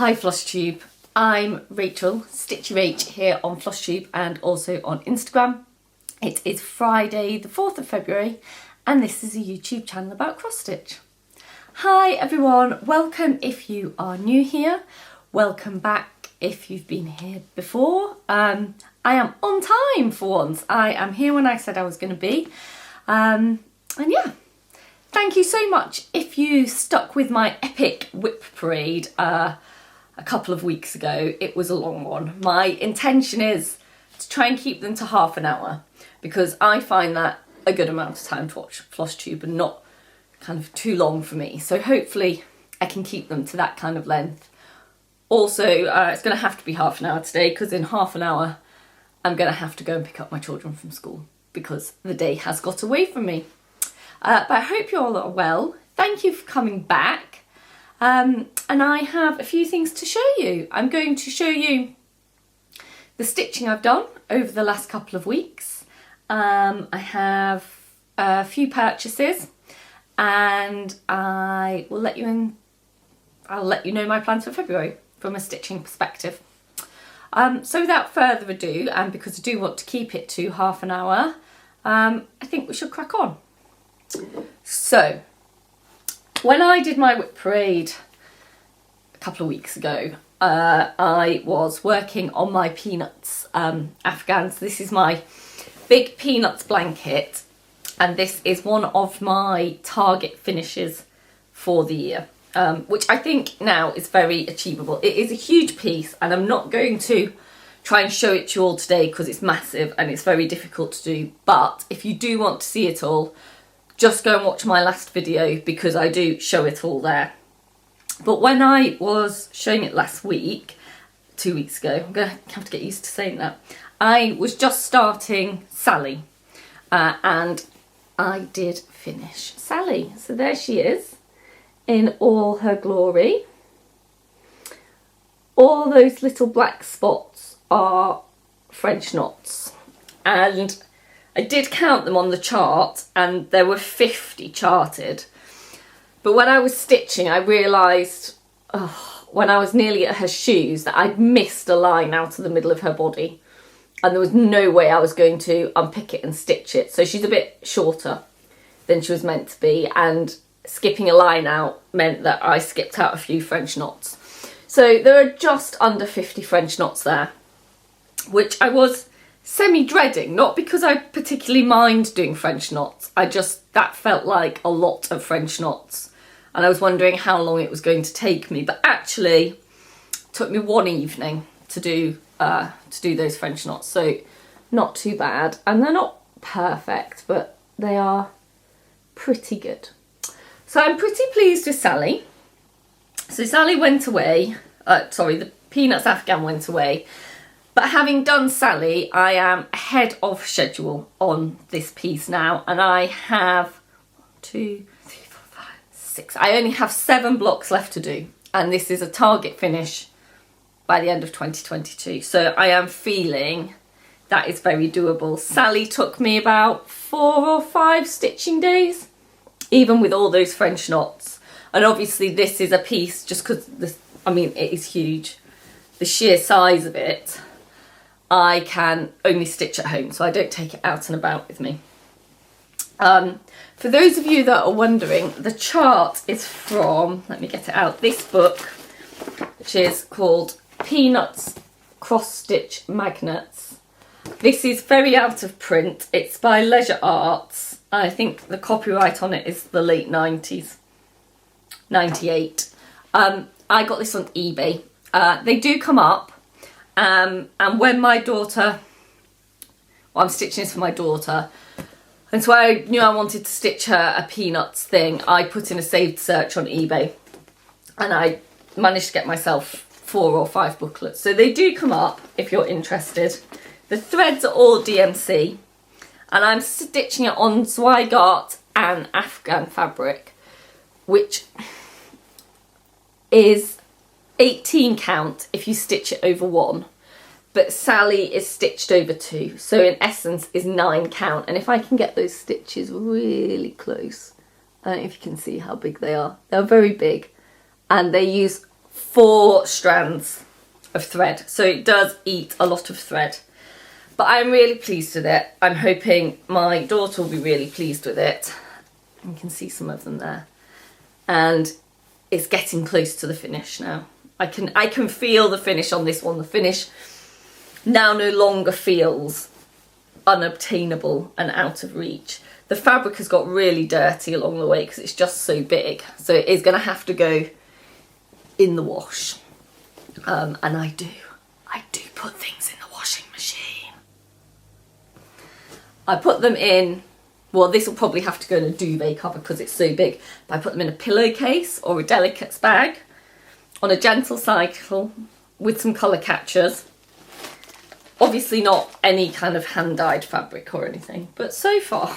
Hi Flosstube, I'm Rachel, Stitchy Rach here on Flosstube and also on Instagram. It is Friday the 4th of February and this is a YouTube channel about cross stitch. Hi everyone, welcome if you are new here, welcome back if you've been here before. I am on time for once, I am here when I said I was going to be, and yeah. Thank you so much if you stuck with my epic whip parade a couple of weeks ago. It was a long one. My intention is to try and keep them to half an hour because I find that a good amount of time to watch Flosstube and not kind of too long for me. So hopefully I can keep them to that kind of length. Also, it's going to have to be half an hour today because in half an hour I'm going to have to go and pick up my children from school because the day has got away from me. But I hope you all are well. Thank you for coming back. And I have a few things to show you. I'm going to show you the stitching I've done over the last couple of weeks. I have a few purchases and I will let you in. I'll let you know my plans for February from a stitching perspective. So without further ado, and because I do want to keep it to half an hour, I think we should crack on. So, when I did my whip parade a couple of weeks ago, I was working on my peanuts afghans. This is my big peanuts blanket, and this is one of my target finishes for the year, which I think now is very achievable. It is a huge piece, and I'm not going to try and show it to you all today because it's massive and it's very difficult to do. But if you do want to see it all, just go and watch my last video because I do show it all there. But when I was showing it last week, 2 weeks ago, I'm going to have to get used to saying that, I was just starting Sally and I did finish Sally. So there she is in all her glory. All those little black spots are French knots, and I did count them on the chart and there were 50 charted. But when I was stitching, I realised when I was nearly at her shoes that I'd missed a line out of the middle of her body. And there was no way I was going to unpick it and stitch it. So she's a bit shorter than she was meant to be. And skipping a line out meant that I skipped out a few French knots. So there are just under 50 French knots there, which I was semi-dreading, not because I particularly mind doing French knots, that felt like a lot of French knots and I was wondering how long it was going to take me, but actually it took me one evening to do those French knots, so not too bad, and they're not perfect but they are pretty good. So I'm pretty pleased with Sally. So Sally went away, the Peanuts Afghan went away. But having done Sally, I am ahead of schedule on this piece now, and I have 1, 2, 3, 4, 5, 6. I only have 7 blocks left to do, and this is a target finish by the end of 2022. So I am feeling that is very doable. Sally took me about 4 or 5 stitching days, even with all those French knots. And obviously this is a piece just because it is huge. The sheer size of it, I can only stitch at home, so I don't take it out and about with me. For those of you that are wondering, the chart is from, let me get it out, this book, which is called Peanuts Cross Stitch Magnets. This is very out of print. It's by Leisure Arts. I think the copyright on it is the late 90s, 98. I got this on eBay. They do come up. And when my daughter, I'm stitching this for my daughter, and so I knew I wanted to stitch her a Peanuts thing, I put in a saved search on eBay and I managed to get myself 4 or 5 booklets. So they do come up if you're interested. The threads are all DMC and I'm stitching it on Zweigart and Afghan fabric, which is 18 count if you stitch it over 1, but Sally is stitched over 2, so in essence is 9 count. And if I can get those stitches really close, I don't know if you can see how big they are. They're very big and they use 4 strands of thread, so it does eat a lot of thread. But I'm really pleased with it. I'm hoping my daughter will be really pleased with it. You can see some of them there. And it's getting close to the finish now. I can feel the finish on this one. The finish now no longer feels unobtainable and out of reach. The fabric has got really dirty along the way because it's just so big. So it is going to have to go in the wash. And I do put things in the washing machine. I put them in, well, this will probably have to go in a duvet cover because it's so big. But I put them in a pillowcase or a delicates bag on a gentle cycle with some colour catchers. Obviously not any kind of hand-dyed fabric or anything, but so far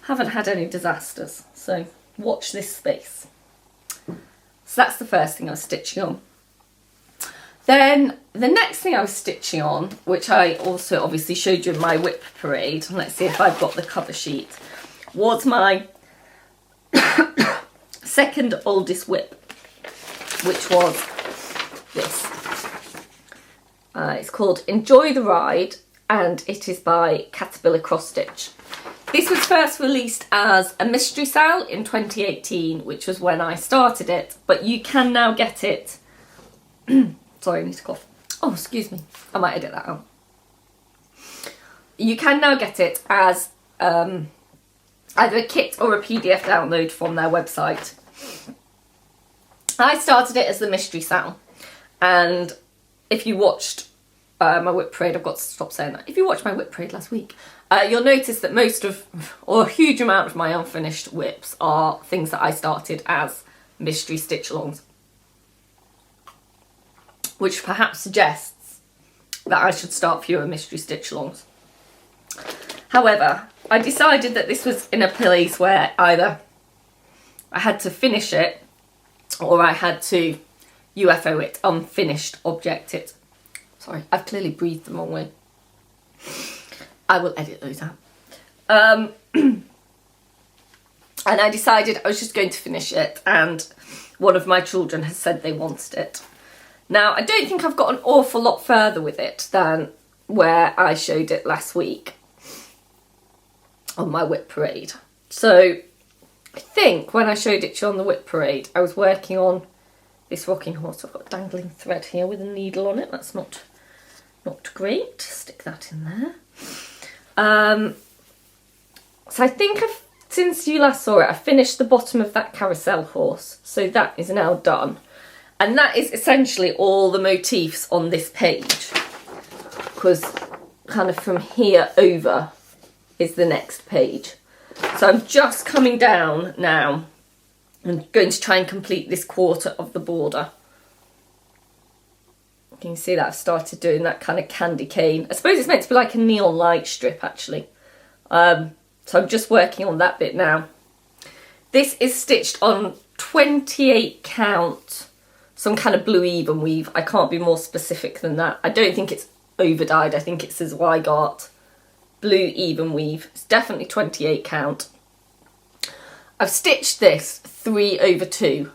haven't had any disasters. So watch this space. So that's the first thing I was stitching on. Then the next thing I was stitching on, which I also obviously showed you in my whip parade, and let's see if I've got the cover sheet, was my second oldest whip, which was this. It's called Enjoy the Ride, and it is by Caterpillar Cross Stitch. This was first released as a mystery sale in 2018, which was when I started it, but you can now get it. Sorry, I need to cough. Oh, excuse me. I might edit that out. You can now get it as either a kit or a PDF download from their website. I started it as the mystery sale, and if you watched my whip parade, I've got to stop saying that. If you watched my whip parade last week, you'll notice that most of, or a huge amount of my unfinished whips are things that I started as mystery stitch alongs, which perhaps suggests that I should start fewer mystery stitch alongs. However, I decided that this was in a place where either I had to finish it or I had to UFO it, unfinished object it. Sorry, I've clearly breathed the wrong way. I will edit those out. And I decided I was just going to finish it, and one of my children has said they wanted it. Now, I don't think I've got an awful lot further with it than where I showed it last week on my whip parade. So I think when I showed it to you on the whip parade, I was working on this rocking horse. I've got dangling thread here with a needle on it. That's not great. Stick that in there. So I think since you last saw it, I finished the bottom of that carousel horse. So that is now done. And that is essentially all the motifs on this page, because kind of from here over is the next page. So I'm just coming down now and going to try and complete this quarter of the border. You can see that I've started doing that kind of candy cane. I suppose it's meant to be like a neon light strip actually. So I'm just working on that bit now. This is stitched on 28 count, some kind of blue even weave. I can't be more specific than that. I don't think it's over dyed. I think it says WIPGO blue even weave. It's definitely 28 count. I've stitched this 3/2,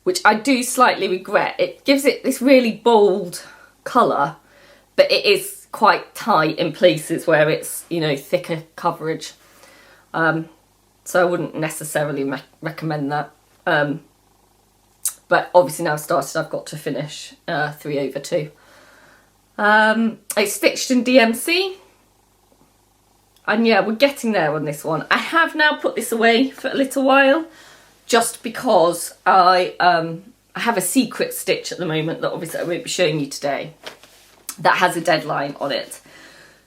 which I do slightly regret. It gives it this really bold colour, but it is quite tight in places where it's, you know, thicker coverage. So I wouldn't necessarily recommend that. But obviously now I've started, I've got to finish 3/2. I stitched in DMC. And yeah, we're getting there on this one. I have now put this away for a little while, just because I have a secret stitch at the moment that obviously I won't be showing you today, that has a deadline on it.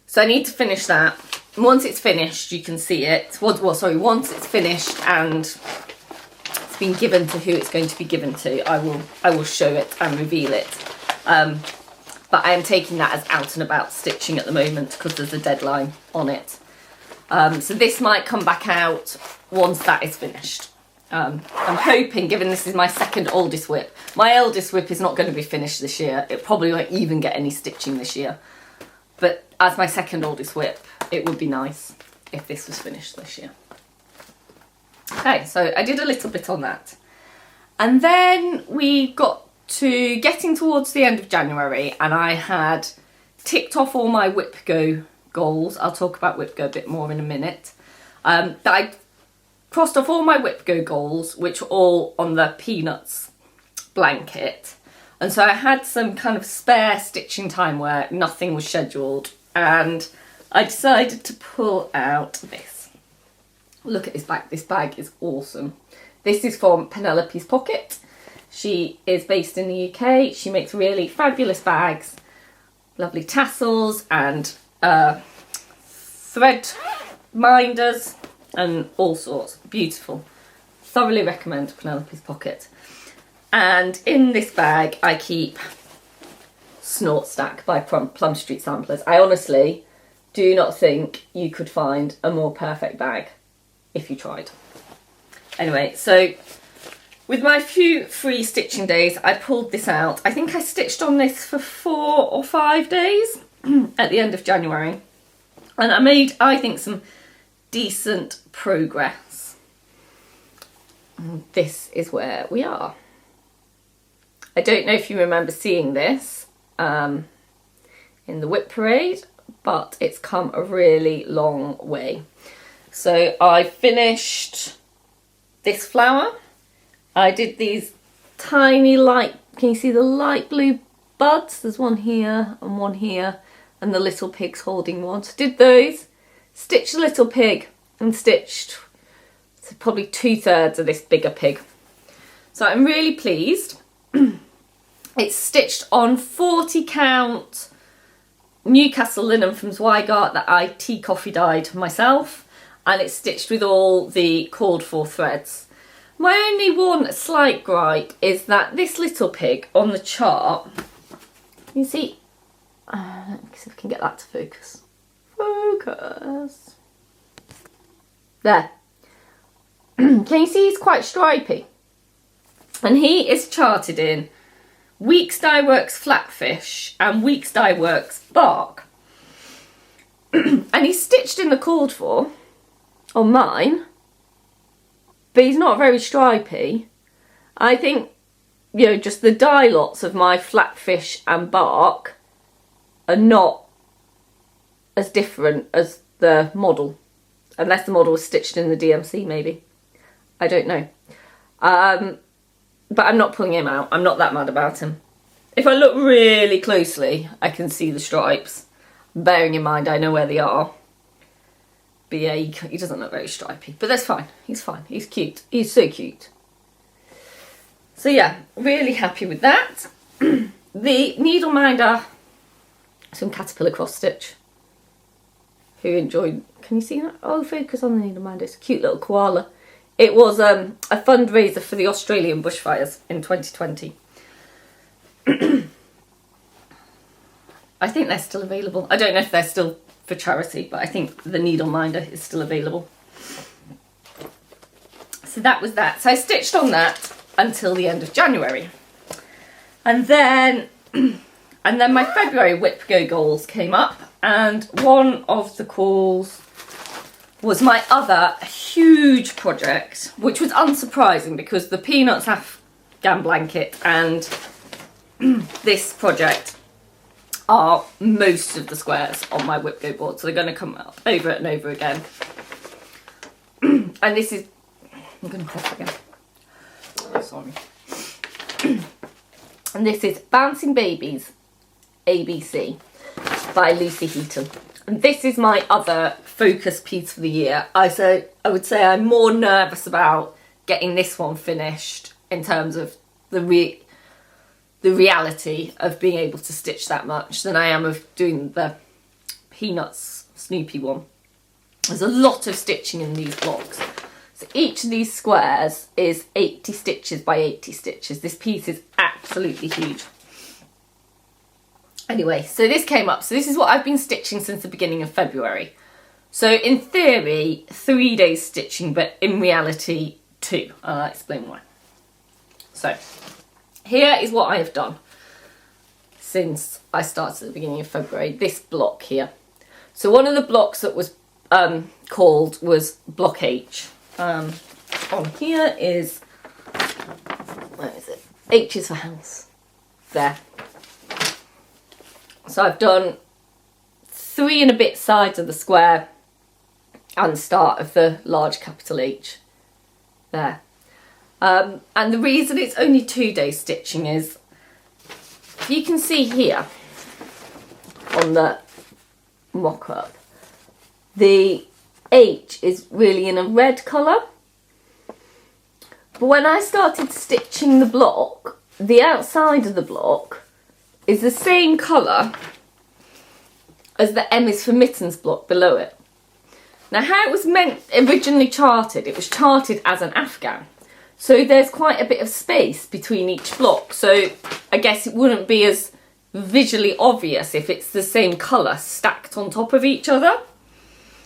So I need to finish that. And once it's finished, you can see it. Once it's finished and it's been given to who it's going to be given to, I will show it and reveal it. But I am taking that as out and about stitching at the moment because there's a deadline on it. So this might come back out once that is finished. I'm hoping, given this is my second oldest whip, my eldest whip is not going to be finished this year. It probably won't even get any stitching this year. But as my second oldest whip, it would be nice if this was finished this year. Okay, so I did a little bit on that. And then we got to getting towards the end of January, and I had ticked off all my WIPGO goals. I'll talk about WIPGO a bit more in a minute. That I crossed off all my WIPGO goals, which were all on the Peanuts blanket. And so I had some kind of spare stitching time where nothing was scheduled, and I decided to pull out this. Look at this bag. This bag is awesome. This is from Penelope's Pocket. She is based in the UK. She makes really fabulous bags, lovely tassels and thread minders and all sorts. Beautiful. Thoroughly recommend Penelope's Pocket. And in this bag I keep Snort Stack by Plum Street Samplers. I honestly do not think you could find a more perfect bag if you tried. Anyway, so with my few free stitching days, I pulled this out. I think I stitched on this for 4 or 5 days at the end of January. And I made, I think, some decent progress. And this is where we are. I don't know if you remember seeing this in the WIP parade, but it's come a really long way. So I finished this flower. I did these tiny light, can you see the light blue buds? There's one here and one here, and the little pig's holding one. So did those, stitched the little pig and stitched probably 2/3 of this bigger pig. So I'm really pleased. It's stitched on 40 count Newcastle linen from Zweigart that I tea coffee dyed myself, and it's stitched with all the called for threads. My only one slight gripe is that this little pig on the chart, you see, let me see if I can get that to focus. Focus. There. Can you see he's quite stripy? And he is charted in Weeks Dye Works Flatfish and Weeks Dye Works Bark. And he's stitched in the called for on mine, but he's not very stripy. I think, you know, just the dye lots of my Flatfish and Bark are not as different as the model, unless the model was stitched in the DMC maybe. I don't know. But I'm not pulling him out. I'm not that mad about him. If I look really closely, I can see the stripes. Bearing in mind, I know where they are. But yeah, he doesn't look very stripy. But that's fine. He's fine. He's cute. He's so cute. So yeah, really happy with that. The needle minder, some caterpillar cross stitch. Who enjoyed, can you see that? Oh, focus on the needle minder. It's a cute little koala. It was a fundraiser for the Australian bushfires in 2020. I think they're still available. I don't know if they're still for charity, but I think the needle minder is still available. So that was that. So I stitched on that until the end of January. And then my February WIPGO goals came up, and one of the calls was my other huge project, which was unsurprising because the Peanuts afghan blanket and this project are most of the squares on my WIPGO board, so they're going to come up over and over again. And this is, I'm going to cough again. Oh, sorry. And this is Bouncing Babies ABC by Lucy Heaton. And this is my other focus piece for the year. I would say I'm more nervous about getting this one finished in terms of the reality of being able to stitch that much than I am of doing the Peanuts Snoopy one. There's a lot of stitching in these blocks. So each of these squares is 80 stitches by 80 stitches. This piece is absolutely huge. Anyway, so this came up. So this is what I've been stitching since the beginning of February. So in theory, 3 days stitching, but in reality, 2. I'll explain why. So here is what I have done since I started at the beginning of February, this block here. So one of the blocks that was called was block H. On here is, where is it? H is for house. there. So I've done 3 and a bit sides of the square and the start of the large capital H there. And the reason it's only 2 days stitching is, you can see here on the mock-up, the H is really in a red colour. But when I started stitching the block, the outside of the block is the same colour as the M is for mittens block below it. Now, how it was originally charted, it was charted as an afghan. So there's quite a bit of space between each block. So I guess it wouldn't be as visually obvious if it's the same colour stacked on top of each other.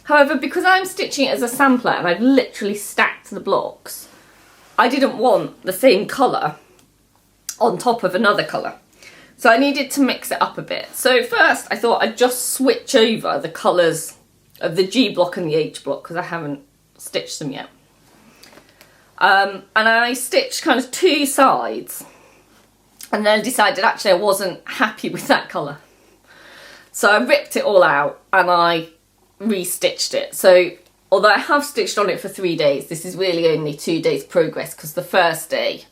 However, because I'm stitching it as a sampler and I've literally stacked the blocks, I didn't want the same colour on top of another colour. So I needed to mix it up a bit. So first I thought I'd just switch over the colours of the G block and the H block because I haven't stitched them yet. And I stitched kind of 2 sides and then decided actually I wasn't happy with that colour. So I ripped it all out and I restitched it. So although I have stitched on it for 3 days, this is really only 2 days progress because the first day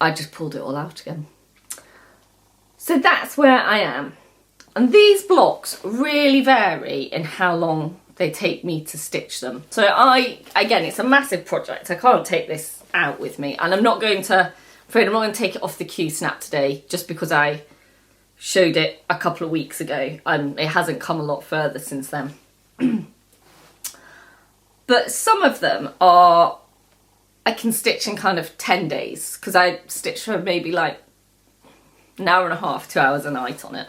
I just pulled it all out again. So that's where I am. And these blocks really vary in how long they take me to stitch them. So again, it's a massive project. I can't take this out with me. And I'm not going to take it off the Q snap today just because I showed it a couple of weeks ago. It hasn't come a lot further since then. But some of them I can stitch in kind of 10 days because I stitch for maybe like an hour and a half, 2 hours a night on it.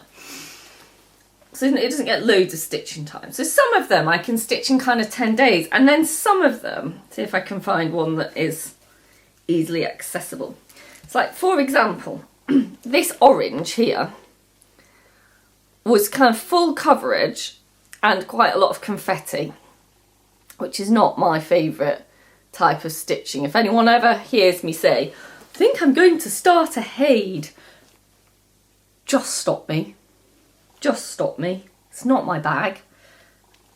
So it doesn't get loads of stitching time. So some of them I can stitch in kind of 10 days. And then some of them, see if I can find one that is easily accessible. It's like, for example, this orange here was kind of full coverage and quite a lot of confetti, which is not my favourite type of stitching. If anyone ever hears me say, I think I'm going to start a Haid, just stop me. Just stop me. It's not my bag.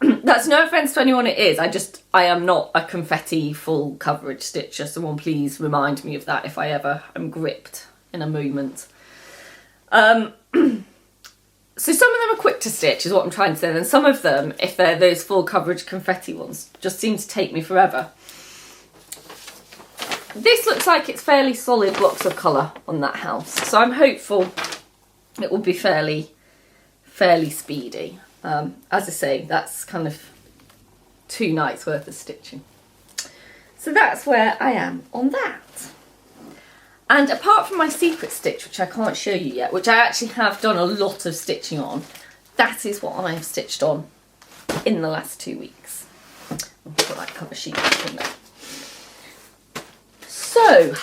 That's no offence to anyone it is. I am not a confetti full coverage stitcher. Someone please remind me of that if I ever am gripped in a moment. So some of them are quick to stitch is what I'm trying to say. And some of them, if they're those full coverage confetti ones, just seem to take me forever. This looks like it's fairly solid blocks of colour on that house. So I'm hopeful it will be fairly speedy. As I say, that's kind of 2 nights worth of stitching. So that's where I am on that. And apart from my secret stitch, which I can't show you yet, which I actually have done a lot of stitching on, that is what I've stitched on in the last 2 weeks. I'll put that cover sheet back in there. So,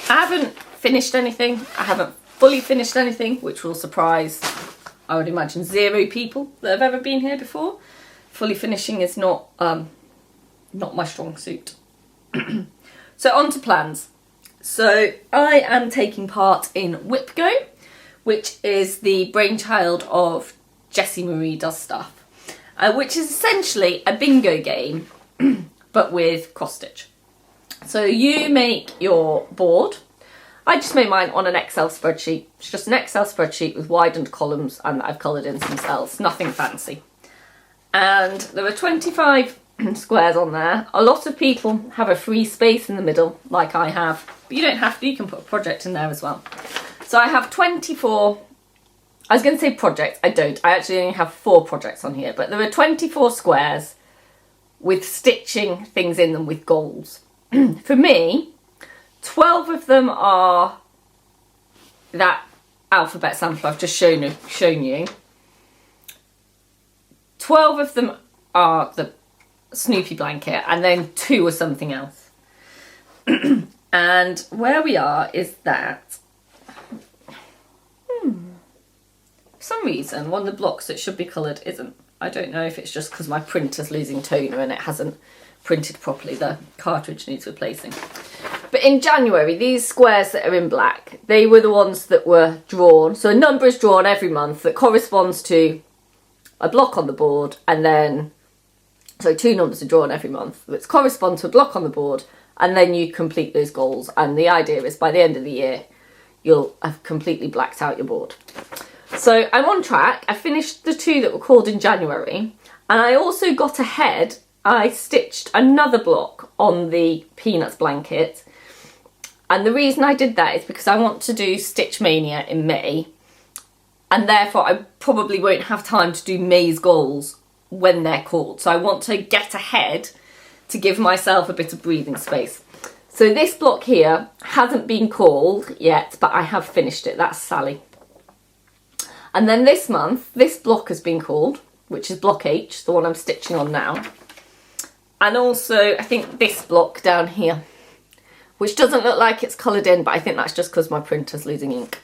I haven't finished anything. I haven't fully finished anything, which will surprise, I would imagine, 0 people that have ever been here before. Fully finishing is not my strong suit. So on to plans. So I am taking part in WIPGO, which is the brainchild of Jessie Marie Does Stuff, which is essentially a bingo game, but with cross stitch. So you make your board. I just made mine on an Excel spreadsheet. It's just an Excel spreadsheet with widened columns and I've coloured in some cells, nothing fancy. And there are 25 squares on there. A lot of people have a free space in the middle, like I have, but you don't have to, you can put a project in there as well. So I have 24, I was going to say projects, I don't. I actually only have 4 projects on here, but there are 24 squares with stitching things in them with goals. For me, 12 of them are that alphabet sample I've just shown you. 12 of them are the Snoopy blanket, and then 2 are something else. And where we are is that for some reason one of the blocks that should be coloured isn't. I don't know if it's just because my printer's losing toner and it hasn't printed properly. The cartridge needs replacing. But in January, these squares that are in black, they were the ones that were drawn. So a number is drawn every month that corresponds to a block on the board, and then, so 2 numbers are drawn every month that correspond to a block on the board, and then you complete those goals. And the idea is by the end of the year, you'll have completely blacked out your board. So I'm on track. I finished the 2 that were called in January, and I also got ahead. I stitched another block on the Peanuts blanket. And the reason I did that is because I want to do Stitch Mania in May, and therefore I probably won't have time to do May's goals when they're called. So I want to get ahead to give myself a bit of breathing space. So this block here hasn't been called yet, but I have finished it. That's Sally. And then this month, this block has been called, which is block H, the one I'm stitching on now. And also, I think this block down here, which doesn't look like it's coloured in, but I think that's just because my printer's losing ink.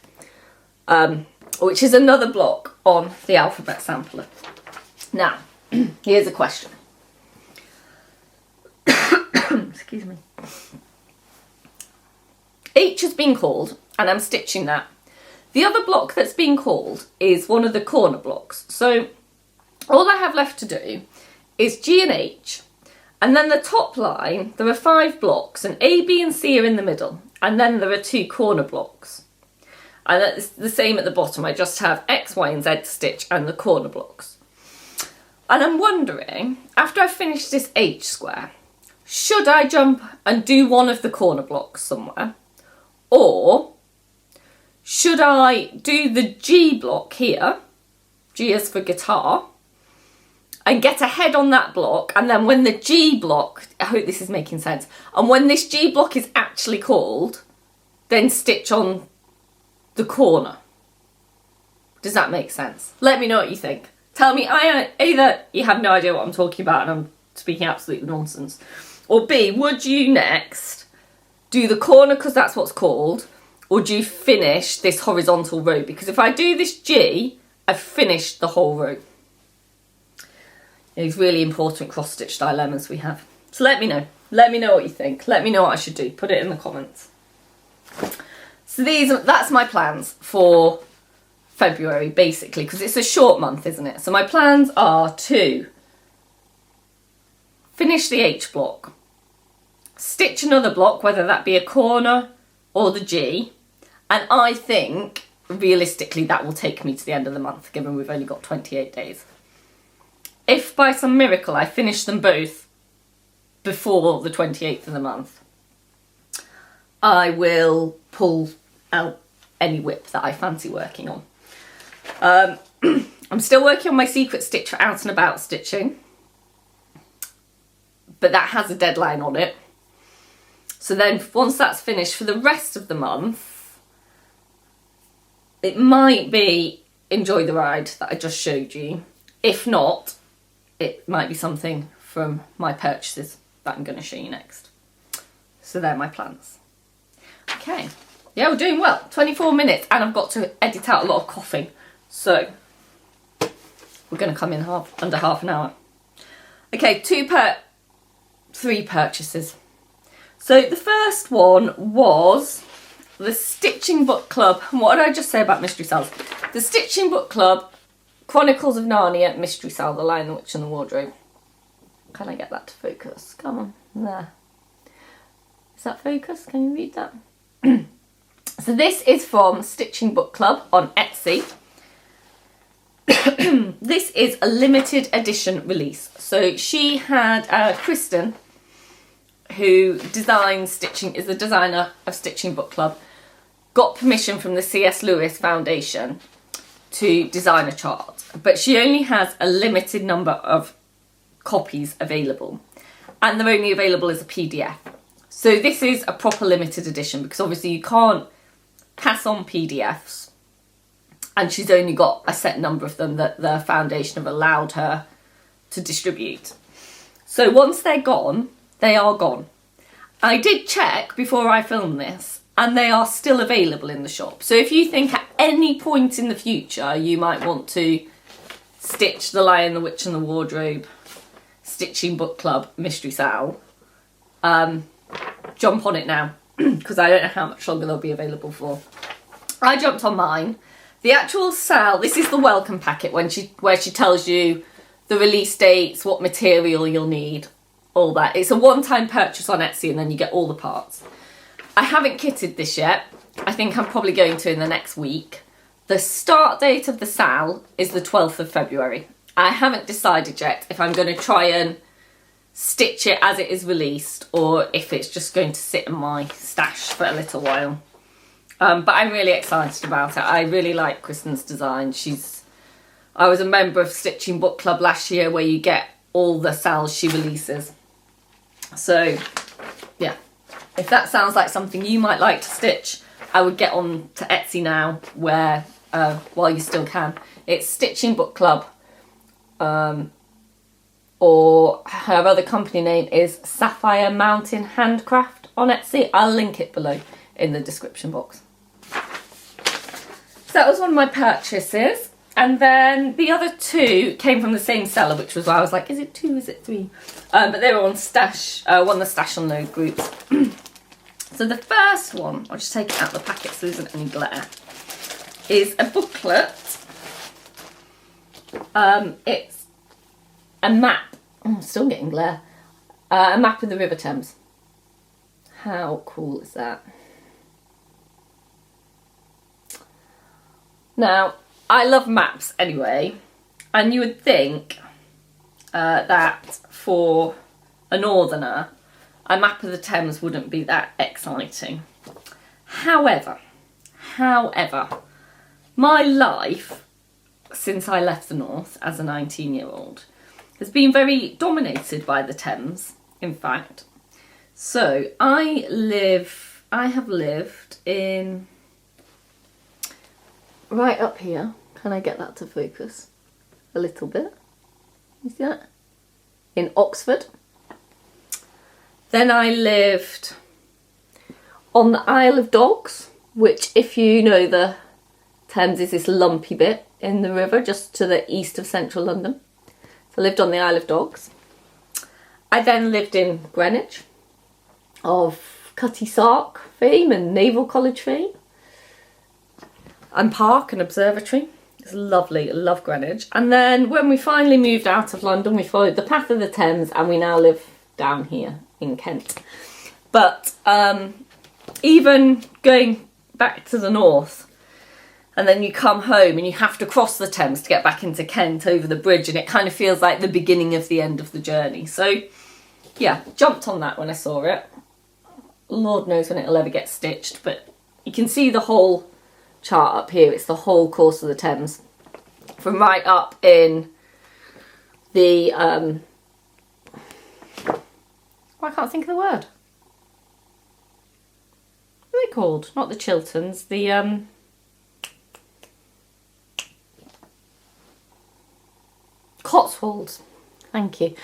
Which is another block on the alphabet sampler. Now, here's a question. Excuse me. H has been called, and I'm stitching that. The other block that's been called is one of the corner blocks. So all I have left to do is G and H. And then the top line, there are 5 blocks, and A, B and C are in the middle. And then there are 2 corner blocks. And it's the same at the bottom. I just have X, Y and Z to stitch and the corner blocks. And I'm wondering, after I finish this H square, should I jump and do one of the corner blocks somewhere? Or should I do the G block here, G is for guitar, and get ahead on that block, and then when the G block, I hope this is making sense, and when this G block is actually called, then stitch on the corner. Does that make sense? Let me know what you think. Tell me either you have no idea what I'm talking about and I'm speaking absolute nonsense, or B, would you next do the corner because that's what's called, or do you finish this horizontal row? Because if I do this G, I've finished the whole row. These really important cross-stitch dilemmas we have. So let me know. Let me know what you think. Let me know what I should do. Put it in the comments. So that's my plans for February, basically, because it's a short month, isn't it? So my plans are to finish the H block, stitch another block, whether that be a corner or the G, and I think, realistically, that will take me to the end of the month, given we've only got 28 days. If by some miracle I finish them both before the 28th of the month, I will pull out any WIP that I fancy working on. I'm still working on my secret stitch for out and about stitching, but that has a deadline on it. So then once that's finished for the rest of the month, it might be Enjoy the Ride that I just showed you. If not, it might be something from my purchases that I'm going to show you next. So they're my plans. Okay, yeah, we're doing well. 24 minutes and I've got to edit out a lot of coughing. So we're going to come in under half an hour. Okay, 3 purchases. So the first one was the Stitching Book Club. And what did I just say about Mystery Cells? The Stitching Book Club, Chronicles of Narnia, Mystery Cell, The Lion, the Witch and the Wardrobe. Can I get that to focus? Come on, there. Is that focus? Can you read that? So this is from Stitching Book Club on Etsy. This is a limited edition release. So she had Kristen, who designs stitching, is the designer of Stitching Book Club, got permission from the C.S. Lewis Foundation to design a chart, but she only has a limited number of copies available, and they're only available as a PDF. So this is a proper limited edition, because obviously you can't pass on PDFs, and she's only got a set number of them that the foundation have allowed her to distribute. So once they're gone, they are gone. I did check before I filmed this, and they are still available in the shop. So if you think at any point in the future you might want to stitch The Lion, the Witch and the Wardrobe, Stitching Book Club, Mystery Cell, jump on it now. because I don't know how much longer they'll be available for. I jumped on mine. The actual sale, this is the welcome packet where she tells you the release dates, what material you'll need, all that. It's a one-time purchase on Etsy and then you get all the parts. I haven't kitted this yet. I think I'm probably going to in the next week. The start date of the sale is the 12th of February. I haven't decided yet if I'm going to try and stitch it as it is released or if it's just going to sit in my stash for a little while. But I'm really excited about it. I really like Kristen's design. I was a member of Stitching Book Club last year where you get all the sales she releases. So, yeah. If that sounds like something you might like to stitch, I would get on to Etsy now while you still can. It's Stitching Book Club. Or her other company name is Sapphire Mountain Handcraft on Etsy. I'll link it below in the description box. So that was one of my purchases. And then the other two came from the same seller, which was why I was like, is it 2, is it 3? But they were on Stash, one of the Stash on Load groups. So the first one, I'll just take it out of the packet so there isn't any glare, is a booklet. It's a map. Oh, I'm still getting glare. A map of the River Thames. How cool is that? Now, I love maps anyway, and you would think that for a northerner, a map of the Thames wouldn't be that exciting. However, my life since I left the north as a 19-year-old has been very dominated by the Thames, in fact. So I have lived in, right up here. Can I get that to focus a little bit? You see that? In Oxford. Then I lived on the Isle of Dogs, which, if you know the Thames, is this lumpy bit in the river just to the east of central London. So I lived on the Isle of Dogs. I then lived in Greenwich, of Cutty Sark fame and Naval College fame, and Park and Observatory. It's lovely, I love Greenwich. And then when we finally moved out of London, we followed the path of the Thames and we now live down here in Kent. But even going back to the north, and then you come home and you have to cross the Thames to get back into Kent over the bridge, and it kind of feels like the beginning of the end of the journey. So yeah, jumped on that when I saw it. Lord knows when it'll ever get stitched, but you can see the whole chart up here. It's the whole course of the Thames from right up in the I can't think of the word. What are they called? Not the Chilterns, the Cotswolds. Thank you.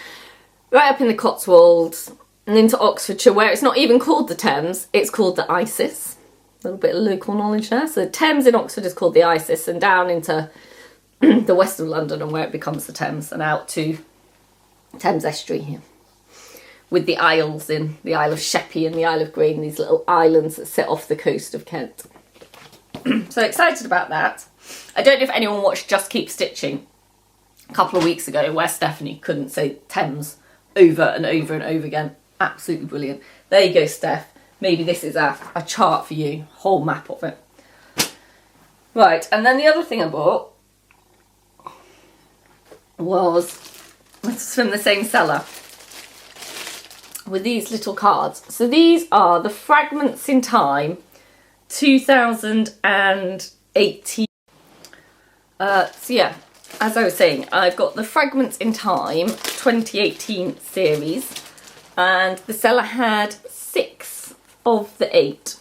Right up in the Cotswolds and into Oxfordshire, where it's not even called the Thames, it's called the Isis. A little bit of local knowledge there. So the Thames in Oxford is called the Isis, and down into the west of London and where it becomes the Thames, and out to Thames Estuary here. With the isles in the Isle of Sheppey and the Isle of Grain, these little islands that sit off the coast of Kent. So excited about that. I don't know if anyone watched Just Keep Stitching a couple of weeks ago, where Stephanie couldn't say Thames over and over and over again. Absolutely brilliant. There you go, Steph. Maybe this is a chart for you, whole map of it. Right, and then the other thing I bought was from the same seller with these little cards. So these are the Fragments in Time 2018. So yeah, as I was saying, I've got the Fragments in Time 2018 series, and the seller had 6 of the 8.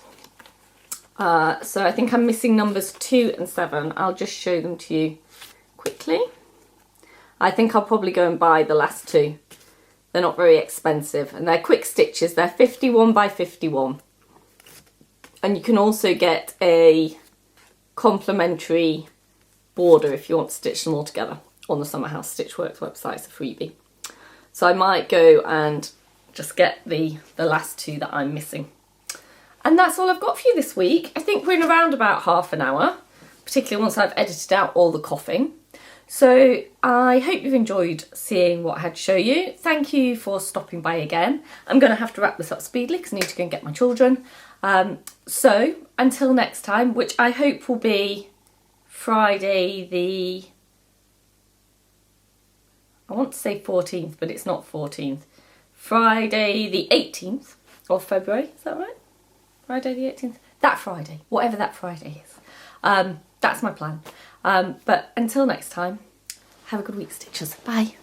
So I think I'm missing numbers 2 and 7. I'll just show them to you quickly. I think I'll probably go and buy the last 2. They're not very expensive and they're quick stitches. They're 51 by 51. And you can also get a complimentary border if you want to stitch them all together on the Summer House Stitchworks website. It's a freebie. So I might go and just get the last 2 that I'm missing. And that's all I've got for you this week. I think we're in around about half an hour, particularly once I've edited out all the coughing. So I hope you've enjoyed seeing what I had to show you. Thank you for stopping by again. I'm going to have to wrap this up speedily because I need to go and get my children. So until next time, which I hope will be Friday the... I want to say 14th, but it's not 14th. Friday the 18th of February, is that right? Friday the 18th? That Friday, whatever that Friday is. That's my plan. But until next time, have a good week, Stitchers. Bye.